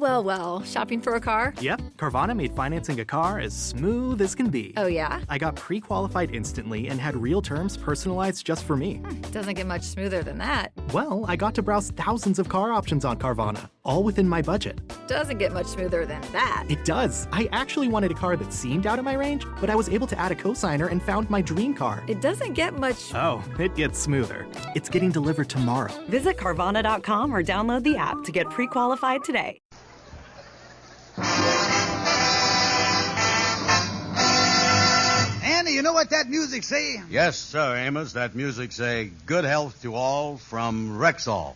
Well. Shopping for a car? Yep, Carvana made financing a car as smooth as can be. Oh, yeah? I got pre-qualified instantly and had real terms personalized just for me. Doesn't get much smoother than that. Well, I got to browse thousands of car options on Carvana, all within my budget. Doesn't get much smoother than that. It does. I actually wanted a car that seemed out of my range, but I was able to add a cosigner and found my dream car. It doesn't get much... Oh, it gets smoother. It's getting delivered tomorrow. Visit Carvana.com or download the app to get pre-qualified today. Andy, you know what that music say? Yes, sir, Amos. That music say, good health to all from Rexall.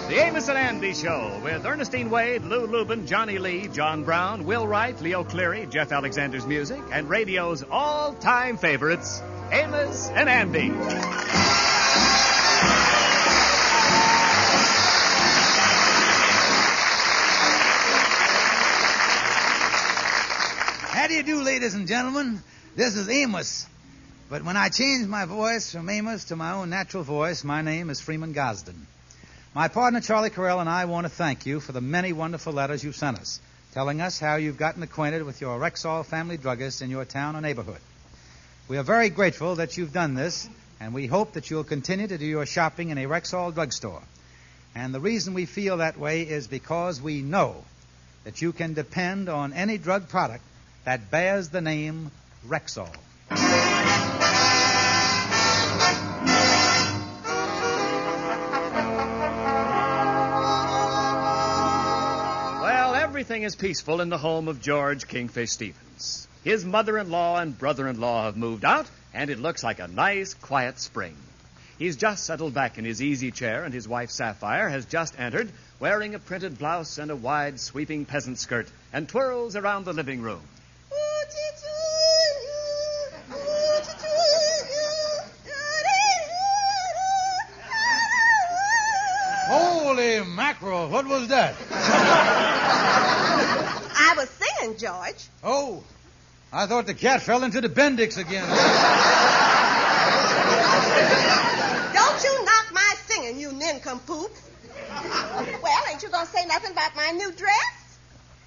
The Amos and Andy Show with Ernestine Wade, Lou Lubin, Johnny Lee, John Brown, Will Wright, Leo Cleary, Jeff Alexander's music, and radio's all-time favorites, Amos and Andy. How do you do, ladies and gentlemen? This is Amos. But when I changed my voice from Amos to my own natural voice, my name is Freeman Gosden. My partner, Charlie Carell, and I want to thank you for the many wonderful letters you've sent us, telling us how you've gotten acquainted with your Rexall family druggist in your town or neighborhood. We are very grateful that you've done this, and we hope that you'll continue to do your shopping in a Rexall drugstore. And the reason we feel that way is because we know that you can depend on any drug product that bears the name Rexall. Well, everything is peaceful in the home of George Kingfish Stevens. His mother-in-law and brother-in-law have moved out, and it looks like a nice, quiet spring. He's just settled back in his easy chair, and his wife, Sapphire, has just entered, wearing a printed blouse and a wide, sweeping peasant skirt, and twirls around the living room. Holy mackerel, what was that? I was singing, George. Oh, I thought the cat fell into the Bendix again. Don't you knock my singing, you nincompoop. Well, ain't you going to say nothing about my new dress?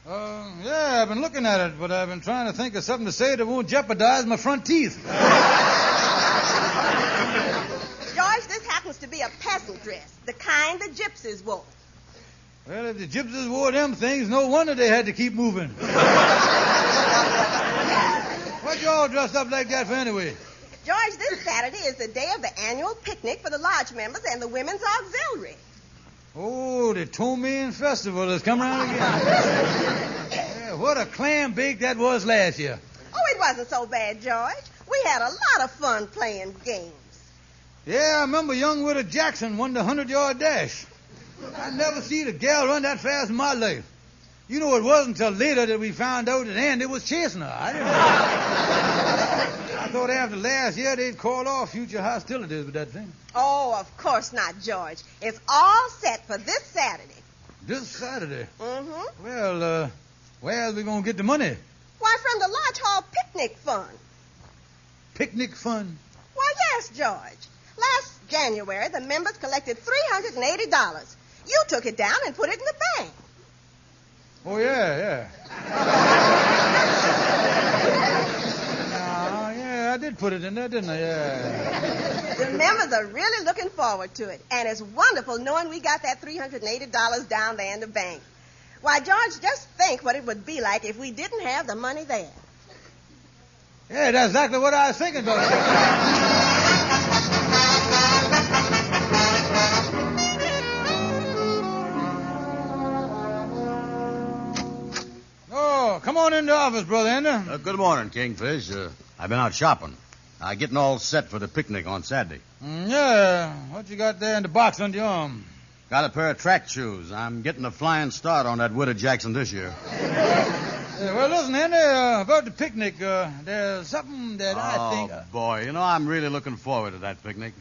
Yeah, I've been looking at it, but I've been trying to think of something to say that won't jeopardize my front teeth. George, this happens to be a peasant dress, the kind the gypsies wore. Well, if the gypsies wore them things, no wonder they had to keep moving. What y'all dressed up like that for anyway? George, this Saturday is the day of the annual picnic for the lodge members and the women's auxiliary. Oh, the Tomian Festival has come around again. Yeah, what a clam bake that was last year. Oh, it wasn't so bad, George. We had a lot of fun playing games. Yeah, I remember young Widow Jackson won the 100-yard dash. I never seen a gal run that fast in my life. You know, it wasn't until later that we found out that Andy was chasing her. I didn't know. I thought after last year they'd call off future hostilities with that thing. Oh, of course not, George. It's all set for this Saturday. This Saturday? Mm-hmm. Well, where's we going to get the money? Why, from the Lodge Hall Picnic Fund. Picnic fund? Why, yes, George. Last January, the members collected $380. You took it down and put it in the bank. Oh, yeah. I did put it in there, didn't I? Yeah. The members are really looking forward to it, and it's wonderful knowing we got that $380 down there in the bank. Why, George, just think what it would be like if we didn't have the money there. Yeah, that's exactly what I was thinking about. Oh, come on in the office, Brother Ender. Good morning, Kingfish. I've been out shopping. Getting all set for the picnic on Saturday. Yeah, what you got there in the box under your arm? Got a pair of track shoes. I'm getting a flying start on that Widow Jackson this year. Well, listen, Andy, about the picnic, there's something that I think... Oh, boy, I'm really looking forward to that picnic.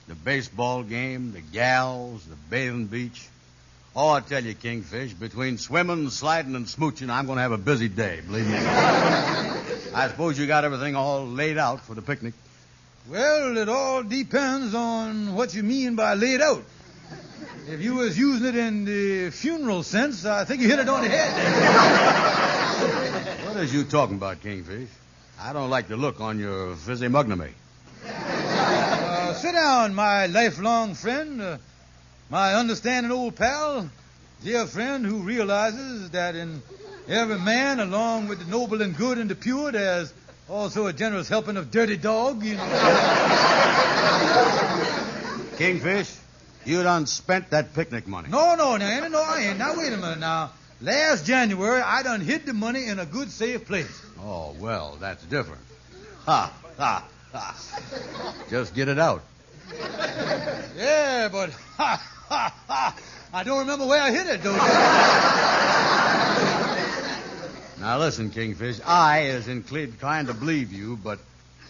The baseball game, the gals, the bathing beach. Oh, I tell you, Kingfish, between swimming, sliding, and smooching, I'm going to have a busy day, believe me. I suppose you got everything all laid out for the picnic. Well, it all depends on what you mean by laid out. If you was using it in the funeral sense, I think you hit it on the head. What is you talking about, Kingfish? I don't like the look on your physiognomy. Sit down, my lifelong friend, my understanding old pal, dear friend who realizes that in every man, along with the noble and good and the pure, there's also a generous helping of dirty dog, you know. Kingfish, you done spent that picnic money. No, Andy, no, I ain't. Now, wait a minute now. Last January, I done hid the money in a good, safe place. Oh, well, that's different. Ha, ha, ha. Just get it out. Yeah, but I don't remember where I hid it, don't you? Now, listen, Kingfish, I is inclined to believe you, but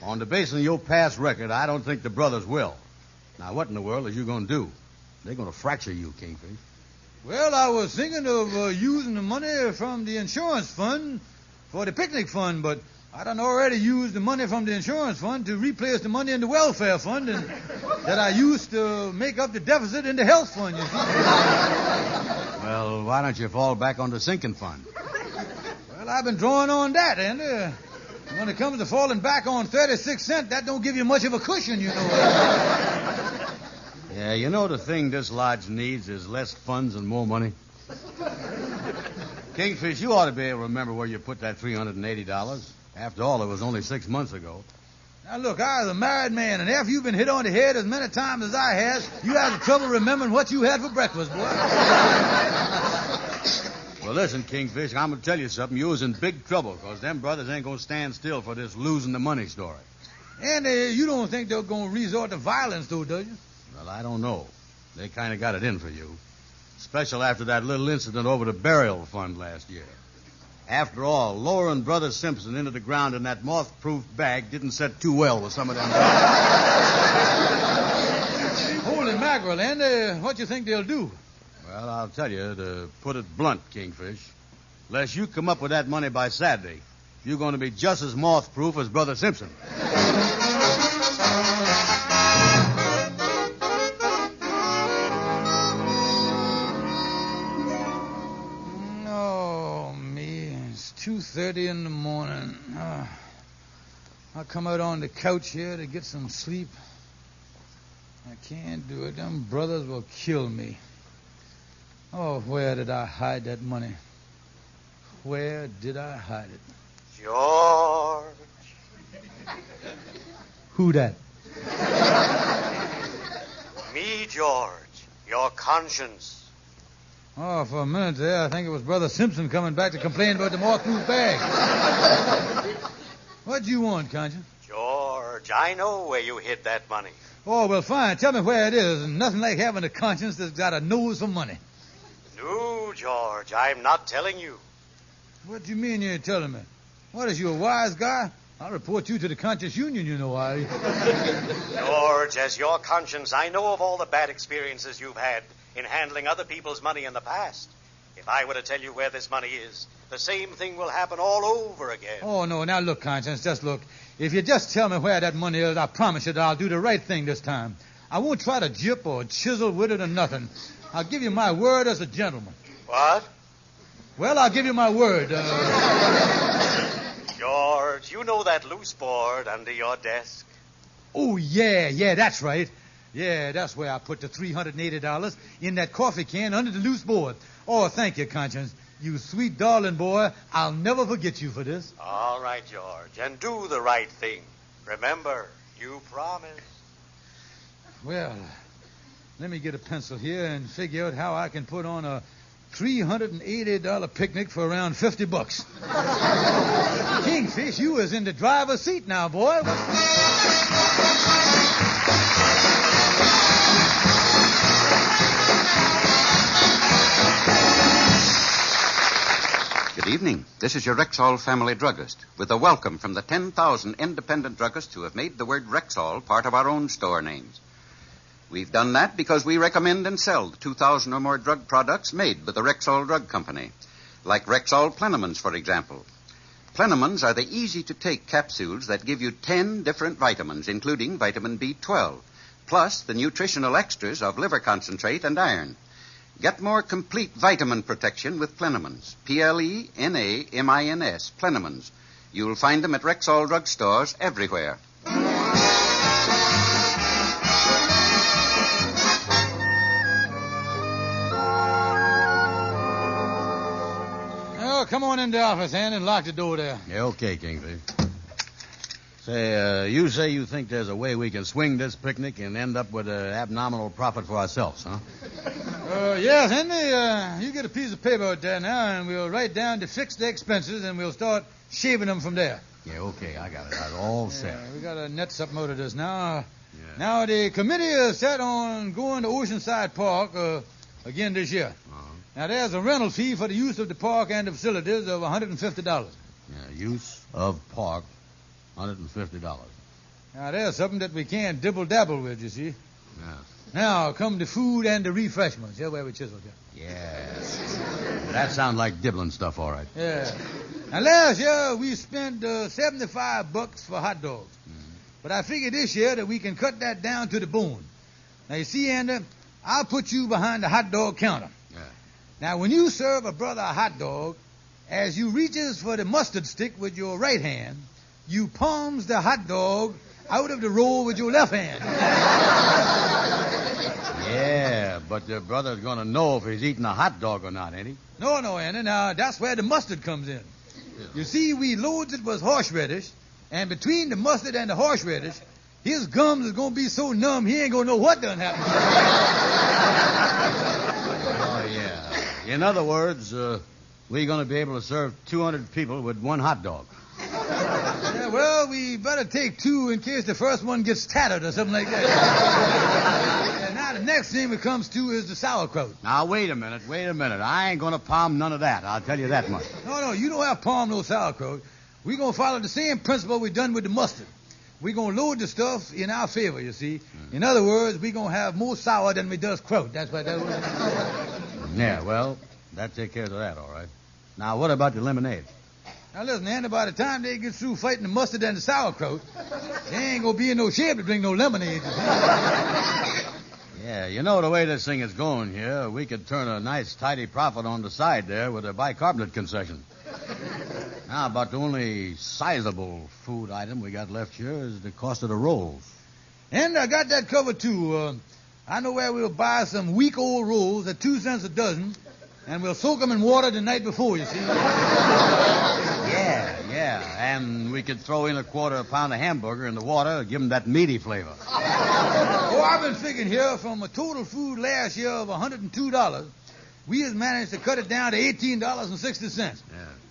on the basis of your past record, I don't think the brothers will. Now, what in the world is you going to do? They're going to fracture you, Kingfish. Well, I was thinking of using the money from the insurance fund for the picnic fund, but I done already used the money from the insurance fund to replace the money in the welfare fund and that I used to make up the deficit in the health fund, you see. Well, why don't you fall back on the sinking fund? Well, I've been drawing on that, and when it comes to falling back on 36 cents, that don't give you much of a cushion, you know. Yeah, you know the thing this lodge needs is less funds and more money. Kingfish, you ought to be able to remember where you put that $380. After all, it was only 6 months ago. Now, look, I was a married man, and after you've been hit on the head as many times as I has, you have the trouble remembering what you had for breakfast, boy. Well, listen, Kingfish, I'm going to tell you something. You was in big trouble, because them brothers ain't going to stand still for this losing the money story. And you don't think they're going to resort to violence, though, do you? Well, I don't know. They kind of got it in for you. Especially after that little incident over the burial fund last year. After all, lowering Brother Simpson into the ground in that moth-proof bag didn't set too well with some of them. Holy mackerel, and what you think they'll do? Well, I'll tell you, to put it blunt, Kingfish, unless you come up with that money by Saturday, you're going to be just as moth-proof as Brother Simpson. Oh, me, it's 2:30 in the morning. I'll come out on the couch here to get some sleep. I can't do it. Them brothers will kill me. Oh, where did I hide that money? Where did I hide it? George. Who that? Me, George. Your conscience. Oh, for a minute there, I think it was Brother Simpson coming back to complain about the moth-proof bag. What do you want, Conscience? George, I know where you hid that money. Oh, well, fine. Tell me where it is. And nothing like having a conscience that's got a nose for money. No, George, I'm not telling you. What do you mean you ain't telling me? What, is you a wise guy? I'll report you to the Conscience Union, you know, I. George, as your conscience, I know of all the bad experiences you've had in handling other people's money in the past. If I were to tell you where this money is, the same thing will happen all over again. Oh, no. Now, look, Conscience, just look. If you just tell me where that money is, I promise you that I'll do the right thing this time. I won't try to jip or chisel with it or nothing. I'll give you my word as a gentleman. What? Well, I'll give you my word. George, you know that loose board under your desk? Oh, yeah, that's right. Yeah, that's where I put the $380 in that coffee can under the loose board. Oh, thank you, Conscience. You sweet darling boy. I'll never forget you for this. All right, George, and do the right thing. Remember, you promised. Well, let me get a pencil here and figure out how I can put on a $380 picnic for around $50. Kingfish, you is in the driver's seat now, boy. Good evening. This is your Rexall family druggist with a welcome from the 10,000 independent druggists who have made the word Rexall part of our own store names. We've done that because we recommend and sell the 2,000 or more drug products made by the Rexall Drug Company, like Rexall Plenamins, for example. Plenamins are the easy-to-take capsules that give you 10 different vitamins, including vitamin B12, plus the nutritional extras of liver concentrate and iron. Get more complete vitamin protection with Plenamins. Plenamins. Plenamins. You'll find them at Rexall drug stores everywhere. Oh, come on in the office, Ann, and lock the door there. Yeah, okay, Kingfish. Say, you say you think there's a way we can swing this picnic and end up with an abnormal profit for ourselves, huh? Yes, Henry, you get a piece of paper out there now, and we'll write down the fixed expenses, and we'll start shaving them from there. Yeah, okay, I got it. That's all set. We got to net something out of this now. Now, the committee is set on going to Oceanside Park again this year. Now, there's a rental fee for the use of the park and the facilities of $150. Yeah, use of park, $150. Now, there's something that we can't dibble-dabble with, you see. Yeah. Now, come the food and the refreshments. Here, where we chisel here. Yes. That sounds like dibbling stuff, all right. Yeah. Now, last year, we spent $75 for hot dogs. But I figure this year that we can cut that down to the bone. Now, you see, Andy, I'll put you behind the hot dog counter. Yeah. Now, when you serve a brother a hot dog, as you reaches for the mustard stick with your right hand, you palms the hot dog out of the roll with your left hand. Yeah, but your brother's going to know if he's eating a hot dog or not, ain't he? No, Andy. Now, that's where the mustard comes in. Yeah. You see, we loads it with horseradish, and between the mustard and the horseradish, his gums is going to be so numb he ain't going to know what done happened. Oh, yeah. In other words, we're going to be able to serve 200 people with one hot dog. Yeah, well, we better take two in case the first one gets tattered or something like that. And now the next thing it comes to is the sauerkraut. Now, wait a minute. I ain't going to palm none of that. I'll tell you that much. No, you don't have to palm no sauerkraut. We're going to follow the same principle we done with the mustard. We're going to load the stuff in our favor, you see. In other words, we're going to have more sour than we does kraut. That's what that was. Yeah, well, that takes care of that, all right. Now, what about the lemonade? Now, listen, Andy, by the time they get through fighting the mustard and the sauerkraut, they ain't going to be in no shape to drink no lemonade. Yeah, you know the way this thing is going here, we could turn a nice, tidy profit on the side there with a bicarbonate concession. Now, about the only sizable food item we got left here is the cost of the rolls. And I got that covered, too. I know where we'll buy some week-old rolls at 2 cents a dozen, and we'll soak them in water the night before, you see. Yeah, and we could throw in a quarter of a pound of hamburger in the water, give them that meaty flavor. Oh, I've been figuring here from a total food last year of $102, we has managed to cut it down to $18.60. Yeah.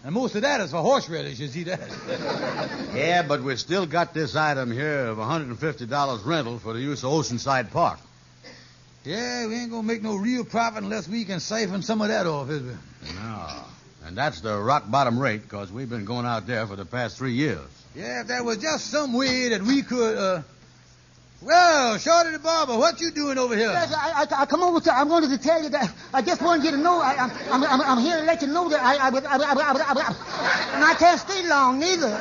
And most of that is for horseradish, you see that? Yeah, but we still got this item here of $150 rental for the use of Oceanside Park. Yeah, we ain't gonna make no real profit unless we can siphon some of that off, is we? No. And that's the rock bottom rate, because we've been going out there for the past 3 years. Yeah, if there was just some way that we could, Well, Shorty the barber, what you doing over here? Yes, I come over to. I wanted to tell you that. I just wanted you to know. I'm here to let you know that and I can't stay long neither.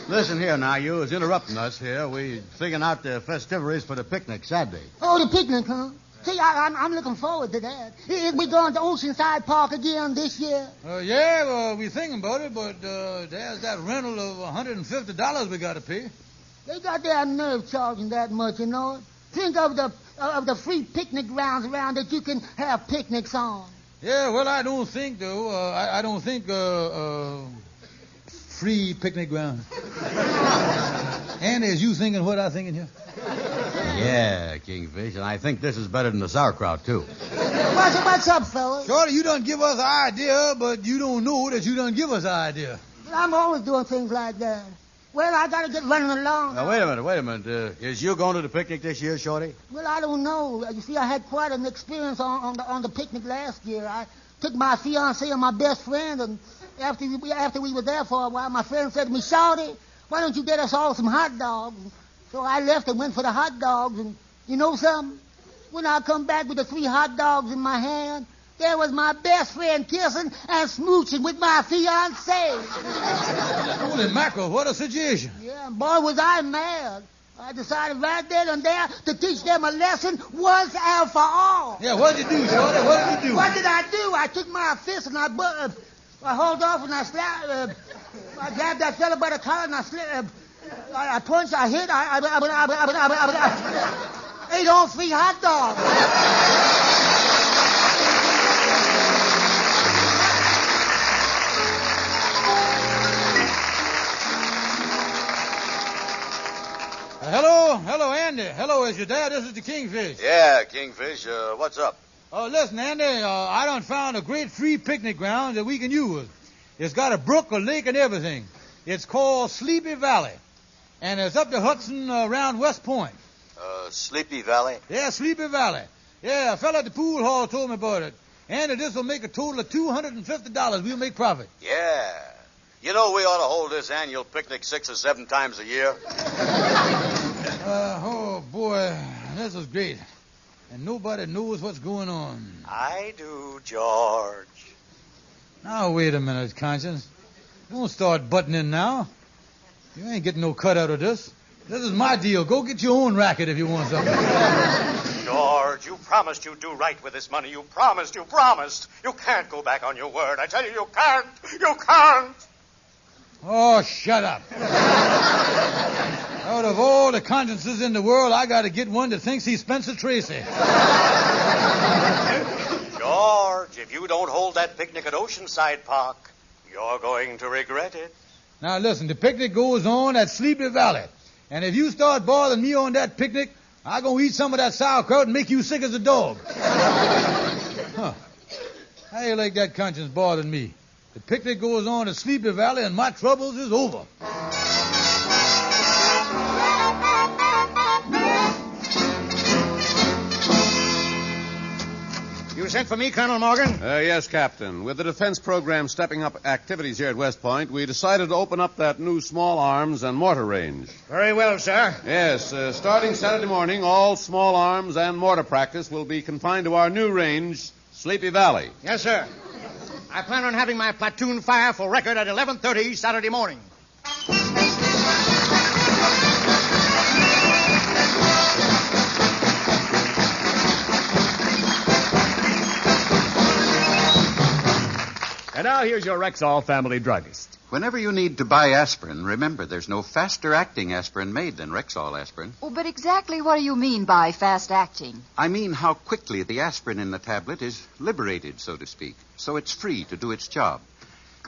Listen here now, you was interrupting us here. We figuring out the festivities for the picnic Saturday. Oh, the picnic, huh? See, I'm looking forward to that. We going to Oceanside Park again this year? Yeah, well, we're thinking about it, but there's that rental of $150 we got to pay. They got their nerve charging that much, you know. Think of the free picnic grounds around that you can have picnics on. Yeah, well, I don't think, though. I don't think free picnic ground. Andy, is you thinking what I'm thinking here? Yeah, Kingfish, and I think this is better than the sauerkraut, too. What's up, fellas? Shorty, you done give us an idea, but you don't know that you done give us an idea. I'm always doing things like that. Well, I got to get running along. Now, wait a minute. Is you going to the picnic this year, Shorty? Well, I don't know. You see, I had quite an experience on the picnic last year. I took my fiancée and my best friend, and after we were there for a while, my friend said to me, "Shorty, why don't you get us all some hot dogs? So I left and went for the hot dogs, and you know something? When I come back with the 3 hot dogs in my hand, there was my best friend kissing and smooching with my fiancée. Holy mackerel, what a situation. Yeah, and boy, was I mad. I decided right then and there to teach them a lesson once and for all. Yeah, what did you do, Shorty? What did you do? What did I do? I took my fist and I hauled off and I slapped. I grabbed that fella by the collar and I punched, I hit, I ate all 3 hot dogs. Hello, Andy. Hello, is your dad? This is the Kingfish. Yeah, Kingfish. What's up? Oh, listen, Andy, I done found a great free picnic ground that we can use. It's got a brook, a lake, and everything. It's called Sleepy Valley, and it's up the Hudson around West Point. Sleepy Valley? Yeah, Sleepy Valley. Yeah, a fella at the pool hall told me about it. Andy, this will make a total of $250. We'll make profit. Yeah. You know we ought to hold this annual picnic 6 or 7 times a year. Oh, boy, this is great. And nobody knows what's going on. I do, George. Now, wait a minute, Conscience. Don't start butting in now. You ain't getting no cut out of this. This is my deal. Go get your own racket if you want something. George, you promised you'd do right with this money. You promised. You can't go back on your word. I tell you, you can't. You can't. Oh, shut up. Out of all the consciences in the world, I got to get one that thinks he's Spencer Tracy. George, if you don't hold that picnic at Oceanside Park, you're going to regret it. Now, listen, the picnic goes on at Sleepy Valley. And if you start bothering me on that picnic, I'm going to eat some of that sauerkraut and make you sick as a dog. Huh. How you like that conscience bothering me? The picnic goes on at Sleepy Valley and my troubles is over. You sent for me, Colonel Morgan? Yes, Captain. With the defense program stepping up activities here at West Point, we decided to open up that new small arms and mortar range. Very well, sir. Yes, starting Saturday morning, all small arms and mortar practice will be confined to our new range, Sleepy Valley. Yes, sir. I plan on having my platoon fire for record at 11:30 Saturday morning. And now here's your Rexall family druggist. Whenever you need to buy aspirin, remember there's no faster-acting aspirin made than Rexall aspirin. Oh, but exactly what do you mean by fast-acting? I mean how quickly the aspirin in the tablet is liberated, so to speak, so it's free to do its job.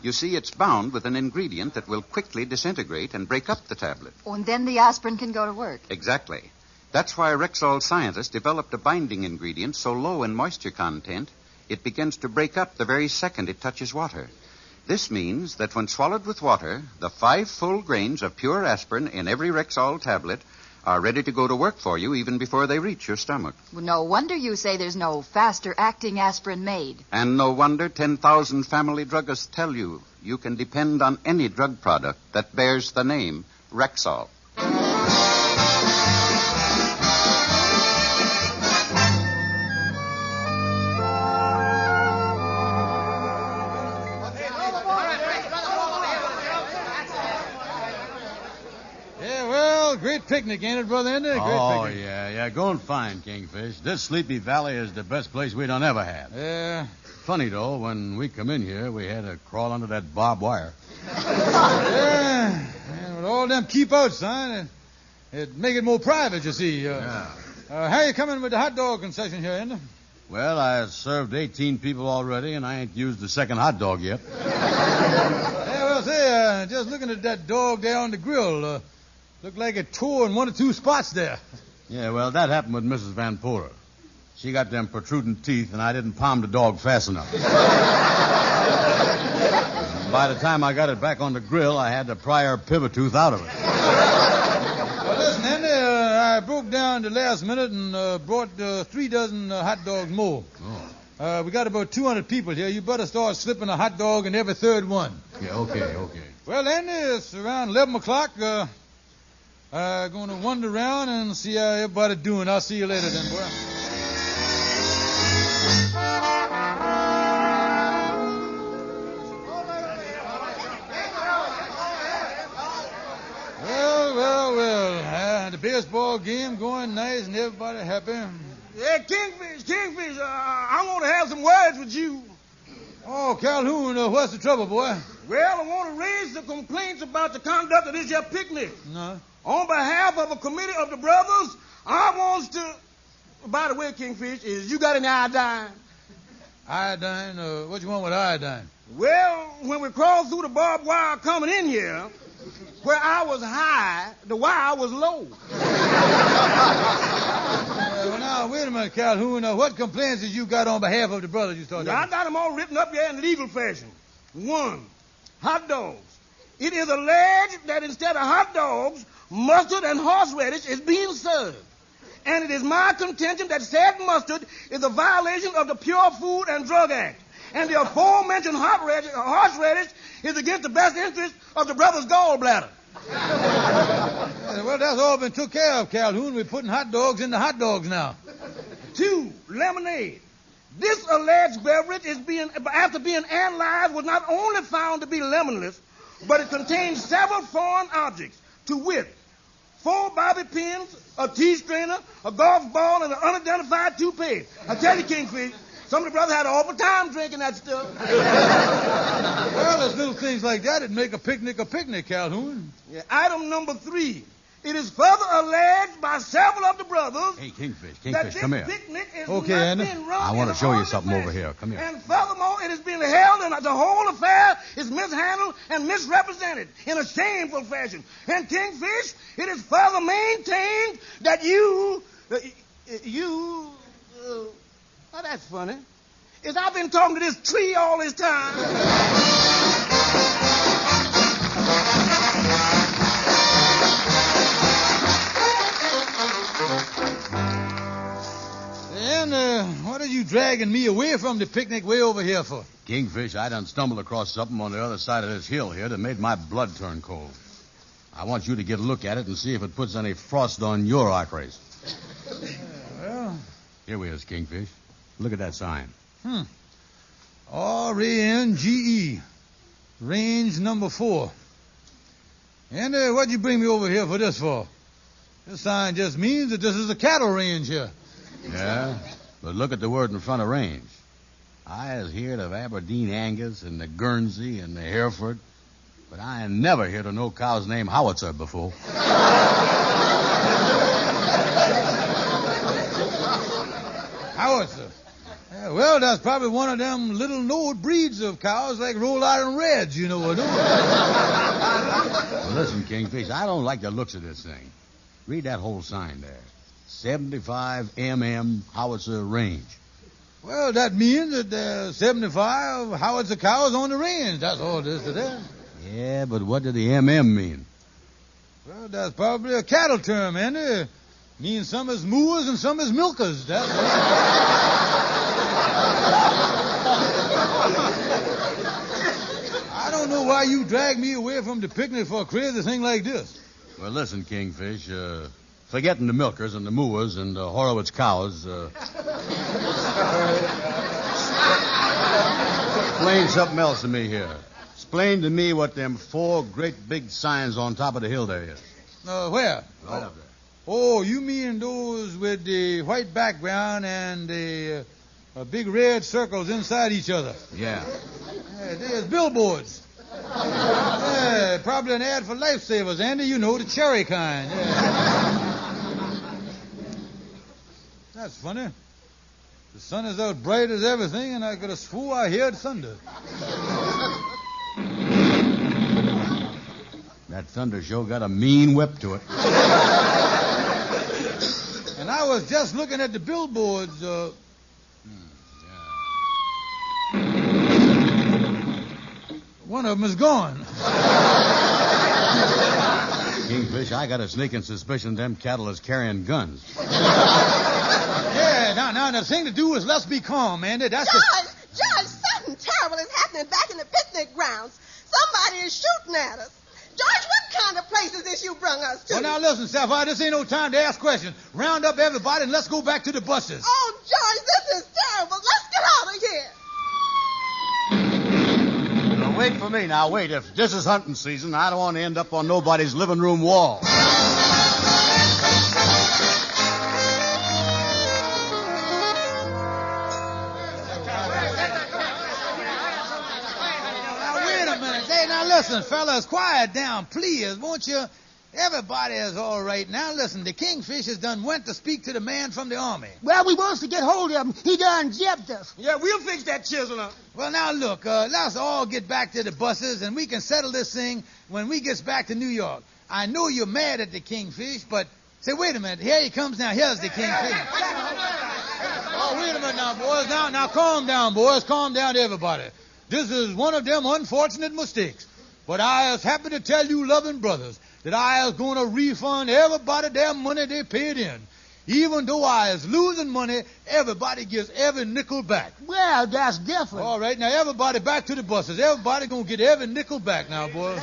You see, it's bound with an ingredient that will quickly disintegrate and break up the tablet. Oh, and then the aspirin can go to work. Exactly. That's why Rexall scientists developed a binding ingredient so low in moisture content, it begins to break up the very second it touches water. This means that when swallowed with water, the 5 full grains of pure aspirin in every Rexall tablet are ready to go to work for you even before they reach your stomach. Well, no wonder you say there's no faster-acting aspirin made. And no wonder 10,000 family druggists tell you you can depend on any drug product that bears the name Rexall. Great picnic, ain't it, Brother Andy? Great picnic. Yeah, going fine, Kingfish. This Sleepy Valley is the best place we done ever had. Yeah. Funny, though, when we come in here, we had to crawl under that barbed wire. Yeah, with all them keep-out sign, it make it more private, you see. How you coming with the hot dog concession here, Andy? Well, I served 18 people already, and I ain't used the second hot dog yet. Yeah, well, say, just looking at that dog there on the grill, looked like it tore in 1 or 2 spots there. Yeah, well, that happened with Mrs. Van Poler. She got them protruding teeth, and I didn't palm the dog fast enough. By the time I got it back on the grill, I had to pry her pivot tooth out of it. Well, listen, Andy, I broke down the last minute and brought 3 dozen hot dogs more. Oh. We got about 200 people here. You better start slipping a hot dog in every third one. Yeah, okay. Well, then, it's around 11 o'clock. I'm going to wander around and see how everybody's doing. I'll see you later then, boy. Well. The baseball game going nice and everybody happy. Yeah, Kingfish, I want to have some words with you. Oh, Calhoun, what's the trouble, boy? Well, I want to raise the complaints about the conduct of this here picnic. No. On behalf of a committee of the brothers, I want to... By the way, Kingfish, is you got any iodine? Iodine? What you want with iodine? Well, when we crawled through the barbed wire coming in here, where I was high, the wire was low. Well, now, wait a minute, Calhoun. What complaints did you got on behalf of the brothers you started? I got them all written up here in legal fashion. 1, hot dogs. It is alleged that instead of hot dogs, mustard and horseradish is being served. And it is my contention that said mustard is a violation of the Pure Food and Drug Act. And the aforementioned horseradish is against the best interest of the brothers' gallbladder. Well, that's all been took care of, Calhoun. We're putting hot dogs in the hot dogs now. 2, lemonade. This alleged beverage after being analyzed, was not only found to be lemonless, but it contains several foreign objects, to wit, 4 bobby pins, a tea strainer, a golf ball, and an unidentified toupee. I tell you, Kingfish, some of the brothers had an awful time drinking that stuff. Well, there's little things like that that make a picnic, Calhoun. Yeah, item number 3. It is further alleged by several of the brothers... Hey, Kingfish, that this come here. picnic is okay, not Andy. being run I want to in show a you something orderly over here. Come here. And furthermore, it is being held, and the whole affair is mishandled and misrepresented in a shameful fashion. And Kingfish, it is further maintained that oh, that's funny. Is I've been talking to this tree all this time. And what are you dragging me away from the picnic way over here for? Kingfish, I done stumbled across something on the other side of this hill here that made my blood turn cold. I want you to get a look at it and see if it puts any frost on your arteries. Well... Here we is, Kingfish. Look at that sign. R-A-N-G-E. Range number 4. And what'd you bring me over here for this for? This sign just means that this is a cattle range here. Yeah? But look at the word in front of range. I has heard of Aberdeen Angus and the Guernsey and the Hereford, but I ain't never heard of no cow's named Howitzer before. Howitzer? Yeah, well, that's probably one of them little-known breeds of cows like Rhode Island Reds, you know what I mean? Well, listen, Kingfish, I don't like the looks of this thing. Read that whole sign there. 75 mm Howitzer range. Well, that means that there's 75 Howitzer cows on the range. That's all it is to that. Yeah, but what did the MM mean? Well, that's probably a cattle term, and it means some is mooers and some is milkers. That's I don't know why you drag me away from the picnic for a crazy thing like this. Well, listen, Kingfish, forgetting the milkers and the mooers and the Horowitz cows, explain something else to me here. Explain to me what them 4 great big signs on top of the hill there is. Where? Right up there. Oh, you mean those with the white background and the big red circles inside each other? Yeah. There's billboards. Yeah, probably an ad for Lifesavers, Andy. You know, the cherry kind. Yeah. That's funny. The sun is out bright as everything, and I could have swore I heard thunder. That thunder show got a mean whip to it. And I was just looking at the billboards. One of them is gone. Kingfish, I got a sneaking suspicion them cattle is carrying guns. Yeah, now, the thing to do is let's be calm, Andy. George, something terrible is happening back in the picnic grounds. Somebody is shooting at us. George, what kind of place is this you brung us to? Well, now listen, Sapphire, this ain't no time to ask questions. Round up everybody and let's go back to the buses. Oh, George, this is terrible. Let's get out of here. Now, wait for me. Now, wait. If this is hunting season, I don't want to end up on nobody's living room wall. Now, listen, fellas, quiet down, please, won't you? Everybody is all right. Now, listen, the Kingfish has done went to speak to the man from the army. Well, we wants to get hold of him. He done gypped us. Yeah, we'll fix that chisel up. Well, now, look, let's all get back to the buses, and we can settle this thing when we gets back to New York. I know you're mad at the Kingfish, but, say, wait a minute. Here he comes now. Here's the Kingfish. Oh, wait a minute now, boys. Now, calm down, boys. Calm down, everybody. This is one of them unfortunate mistakes. But I is happy to tell you, loving brothers, that I is going to refund everybody their money they paid in. Even though I is losing money, everybody gets every nickel back. Well, that's different. All right, now everybody back to the buses. Everybody going to get every nickel back now, boys.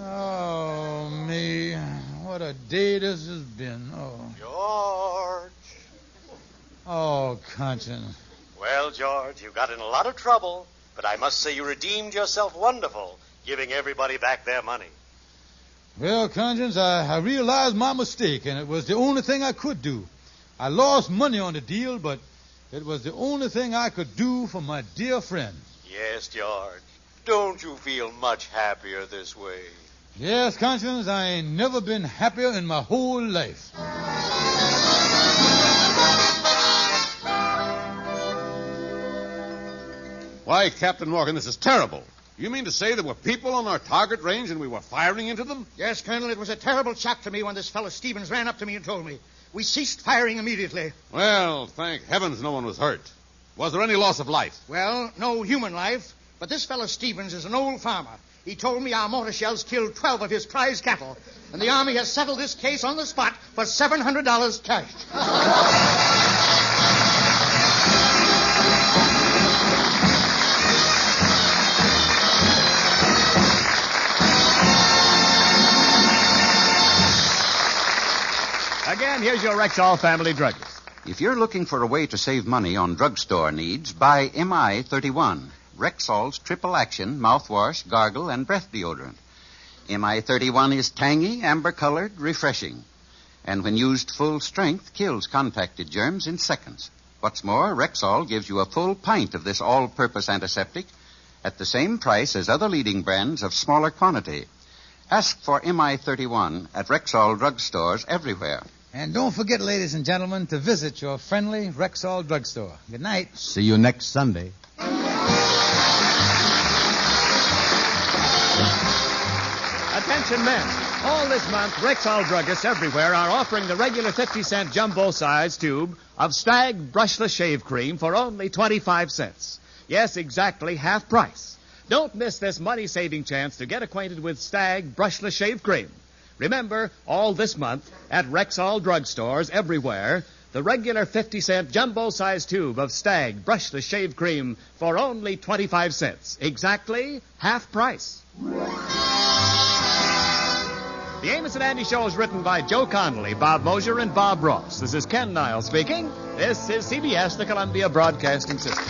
Oh, me. What a day this has been. Oh. George. Oh, conscience. Well, George, you got in a lot of trouble, but I must say you redeemed yourself wonderful, giving everybody back their money. Well, Conscience, I realized my mistake, and it was the only thing I could do. I lost money on the deal, but it was the only thing I could do for my dear friend. Yes, George. Don't you feel much happier this way? Yes, Conscience, I ain't never been happier in my whole life. Why, Captain Morgan, this is terrible. You mean to say there were people on our target range and we were firing into them? Yes, Colonel, it was a terrible shock to me when this fellow Stevens ran up to me and told me. We ceased firing immediately. Well, thank heavens no one was hurt. Was there any loss of life? Well, no human life, but this fellow Stevens is an old farmer. He told me our mortar shells killed 12 of his prize cattle, and the Army has settled this case on the spot for $700 cash. Again, here's your Rexall family druggist. If you're looking for a way to save money on drugstore needs, buy MI-31, Rexall's triple-action mouthwash, gargle, and breath deodorant. MI-31 is tangy, amber-colored, refreshing, and when used full strength, kills compacted germs in seconds. What's more, Rexall gives you a full pint of this all-purpose antiseptic at the same price as other leading brands of smaller quantity. Ask for MI-31 at Rexall drugstores everywhere. And don't forget, ladies and gentlemen, to visit your friendly Rexall drugstore. Good night. See you next Sunday. Attention, men. All this month, Rexall druggists everywhere are offering the regular 50-cent jumbo-size tube of Stag Brushless Shave Cream for only 25 cents. Yes, exactly half price. Don't miss this money-saving chance to get acquainted with Stag Brushless Shave Cream. Remember, all this month, at Rexall drugstores everywhere, the regular 50-cent jumbo-size tube of Stag Brushless Shave Cream for only 25 cents. Exactly half price. The Amos and Andy Show is written by Joe Connolly, Bob Mosier, and Bob Ross. This is Ken Niles speaking. This is CBS, the Columbia Broadcasting System.